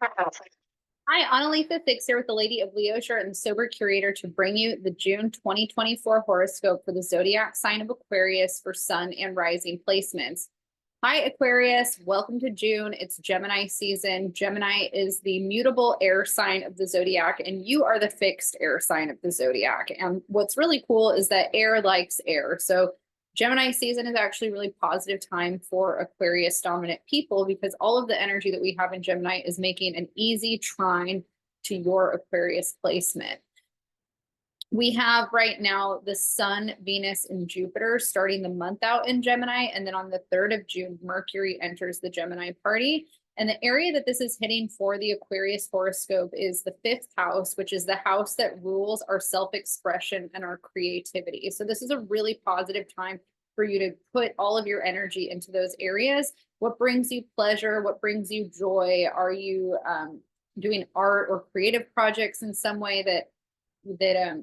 Hi, Analisa Six here with the Lady of Leisure and the Sober Curator to bring you the June 2024 horoscope for the zodiac sign of Aquarius for sun and rising placements. Hi, Aquarius. Welcome to June. It's Gemini season. Gemini is the mutable air sign of the zodiac, and you are the fixed air sign of the zodiac. And what's really cool is that air likes air. So Gemini season is actually a really positive time for Aquarius dominant people because all of the energy that we have in Gemini is making an easy trine to your Aquarius placement. We have right now the Sun, Venus, and Jupiter starting the month out in Gemini. And then on the 3rd of June, Mercury enters the Gemini party. And the area that this is hitting for the Aquarius horoscope is the 5th house, which is the house that rules our self-expression and our creativity. So this is a really positive time for you to put all of your energy into those areas. What brings you pleasure? What brings you joy? Are you doing art or creative projects in some way that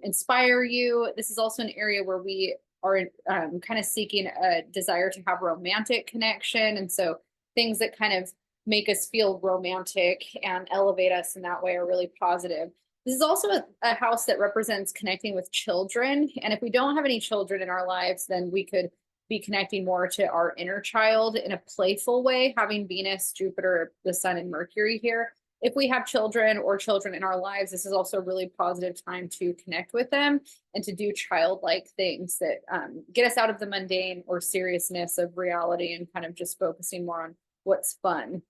inspire you? This is also an area where we are kind of seeking a desire to have romantic connection. And so things that kind of make us feel romantic and elevate us in that way are really positive. This is also a house that represents connecting with children. And if we don't have any children in our lives, then we could be connecting more to our inner child in a playful way, having Venus, Jupiter, the Sun, and Mercury here. If we have children or children in our lives, this is also a really positive time to connect with them and to do childlike things that get us out of the mundane or seriousness of reality and kind of just focusing more on what's fun.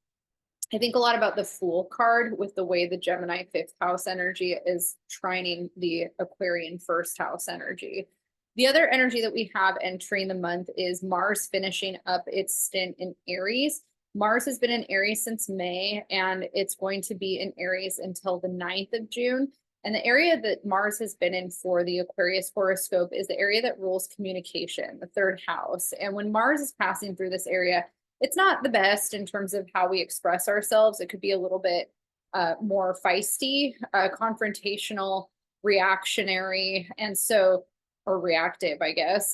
I think a lot about the Fool card with the way the Gemini 5th house energy is trining the Aquarian 1st house energy. The other energy that we have entering the month is Mars finishing up its stint in Aries. Mars has been in Aries since May, and it's going to be in Aries until the 9th of June. And the area that Mars has been in for the Aquarius horoscope is the area that rules communication, the 3rd house. And when Mars is passing through this area, it's not the best in terms of how we express ourselves. It could be a little bit more feisty, confrontational, reactionary, or reactive, I guess.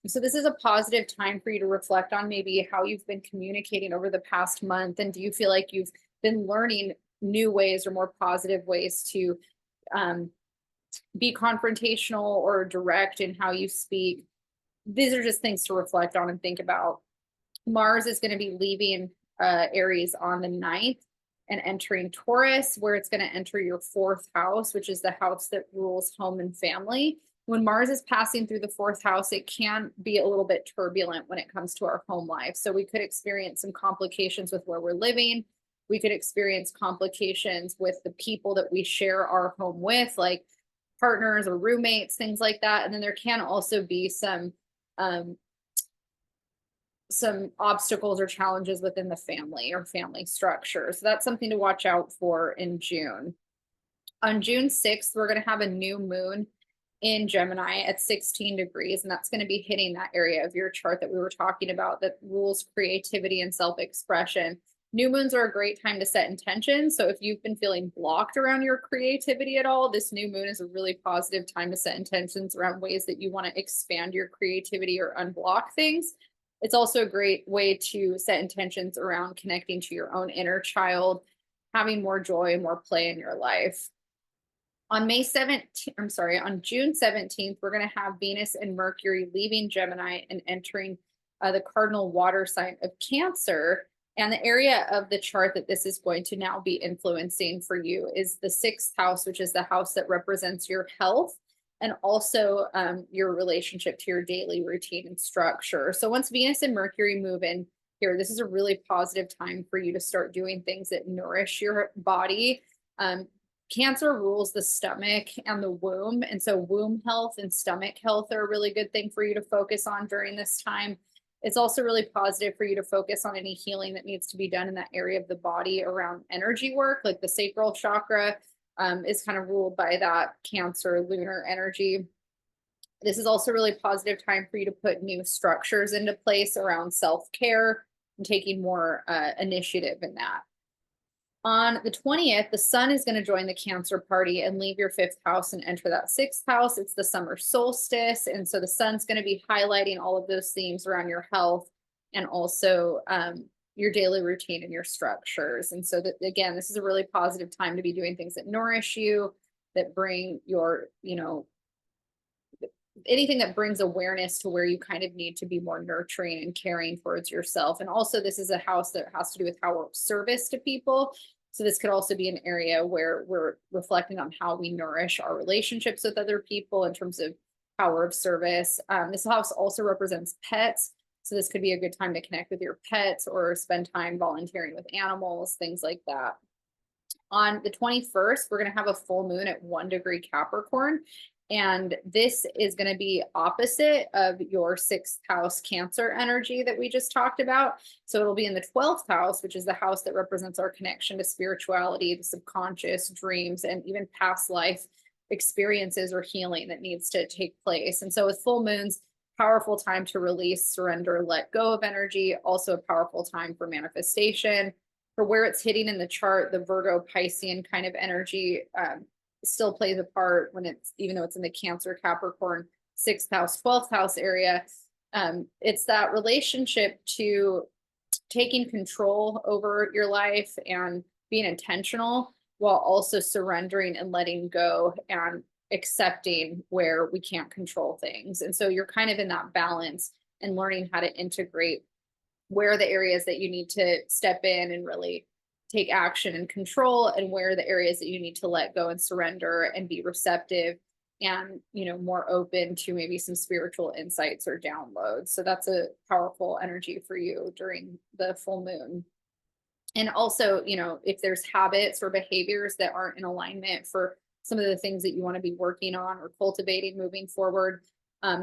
So this is a positive time for you to reflect on maybe how you've been communicating over the past month. And do you feel like you've been learning new ways or more positive ways to be confrontational or direct in how you speak? These are just things to reflect on and think about. Mars is going to be leaving Aries on the 9th and entering Taurus, where it's going to enter your 4th house, which is the house that rules home and family. When Mars is passing through the 4th house, it can be a little bit turbulent when it comes to our home life. So we could experience some complications with where we're living. We could experience complications with the people that we share our home with, like partners or roommates, things like that. And then there can also be some obstacles or challenges within the family or family structure. So that's something to watch out for in June. On June 6th, we're going to have a new moon in Gemini at 16 degrees, and that's going to be hitting that area of your chart that we were talking about that rules creativity and self-expression. New moons are a great time to set intentions. So if you've been feeling blocked around your creativity at all, this new moon is a really positive time to set intentions around ways that you want to expand your creativity or unblock things. It's also a great way to set intentions around connecting to your own inner child, having more joy and more play in your life. On June 17th, we're going to have Venus and Mercury leaving Gemini and entering the cardinal water sign of Cancer. And the area of the chart that this is going to now be influencing for you is the 6th house, which is the house that represents your health and also your relationship to your daily routine and structure. So once Venus and Mercury move in here, this is a really positive time for you to start doing things that nourish your body. Cancer rules the stomach and the womb. And so womb health and stomach health are a really good thing for you to focus on during this time. It's also really positive for you to focus on any healing that needs to be done in that area of the body around energy work, like the sacral chakra is kind of ruled by that Cancer lunar energy. This is also a really positive time for you to put new structures into place around self-care and taking more initiative in that. On the 20th, the sun is going to join the Cancer party and leave your 5th house and enter that 6th house. It's the summer solstice. And so the sun's going to be highlighting all of those themes around your health and also your daily routine and your structures. And so that, again, this is a really positive time to be doing things that nourish you, that bring your, anything that brings awareness to where you kind of need to be more nurturing and caring towards yourself. And also, this is a house that has to do with how we're of service to people. So this could also be an area where we're reflecting on how we nourish our relationships with other people in terms of how we're of service. This house also represents pets. So this could be a good time to connect with your pets or spend time volunteering with animals, things like that. On the 21st, we're going to have a full moon at 1 degree Capricorn. And this is going to be opposite of your 6th house Cancer energy that we just talked about. So it'll be in the 12th house, which is the house that represents our connection to spirituality, the subconscious, dreams, and even past life experiences or healing that needs to take place. And so with full moons, powerful time to release, surrender, let go of energy, also a powerful time for manifestation. For where it's hitting in the chart, the Virgo Piscean kind of energy still plays a part when it's, even though it's in the Cancer, Capricorn, 6th house, 12th house area. It's that relationship to taking control over your life and being intentional while also surrendering and letting go and accepting where we can't control things. And so you're kind of in that balance and learning how to integrate where are the areas that you need to step in and really take action and control, and where are the areas that you need to let go and surrender and be receptive and, more open to maybe some spiritual insights or downloads. So that's a powerful energy for you during the full moon. And also, if there's habits or behaviors that aren't in alignment for some of the things that you want to be working on or cultivating moving forward,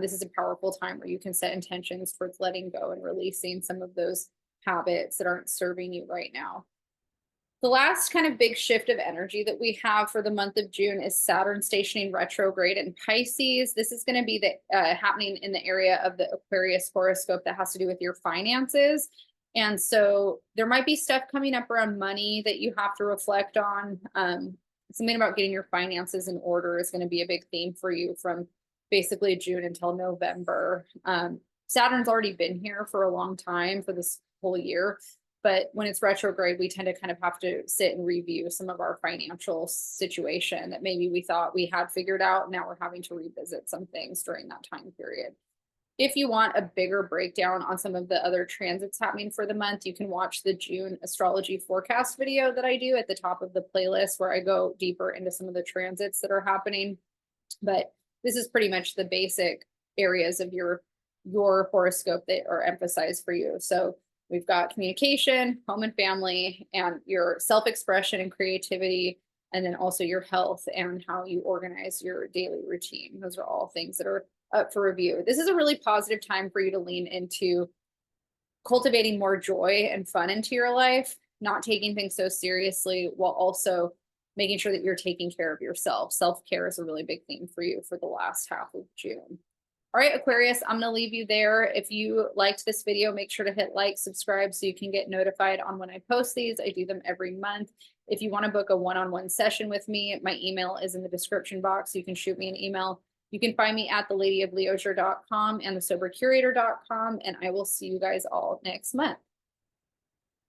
this is a powerful time where you can set intentions for letting go and releasing some of those habits that aren't serving you right now. The last kind of big shift of energy that we have for the month of June is Saturn stationing retrograde in Pisces. This is going to be happening in the area of the Aquarius horoscope that has to do with your finances. And so there might be stuff coming up around money that you have to reflect on. Something about getting your finances in order is going to be a big theme for you from basically June until November. Saturn's already been here for a long time, for this whole year. But when it's retrograde, we tend to kind of have to sit and review some of our financial situation that maybe we thought we had figured out. Now we're having to revisit some things during that time period. If you want a bigger breakdown on some of the other transits happening for the month, you can watch the June astrology forecast video that I do at the top of the playlist, where I go deeper into some of the transits that are happening. But this is pretty much the basic areas of your horoscope that are emphasized for you. So we've got communication, home and family, and your self-expression and creativity, and then also your health and how you organize your daily routine. Those are all things that are up for review. This is a really positive time for you to lean into cultivating more joy and fun into your life, not taking things so seriously, while also making sure that you're taking care of yourself. Self-care is a really big theme for you for the last half of June. All right, Aquarius, I'm going to leave you there. If you liked this video, make sure to hit like, subscribe so you can get notified on when I post these. I do them every month. If you want to book a one-on-one session with me, my email is in the description box. You can shoot me an email. You can find me at theladyofleisure.com and thesobercurator.com, and I will see you guys all next month.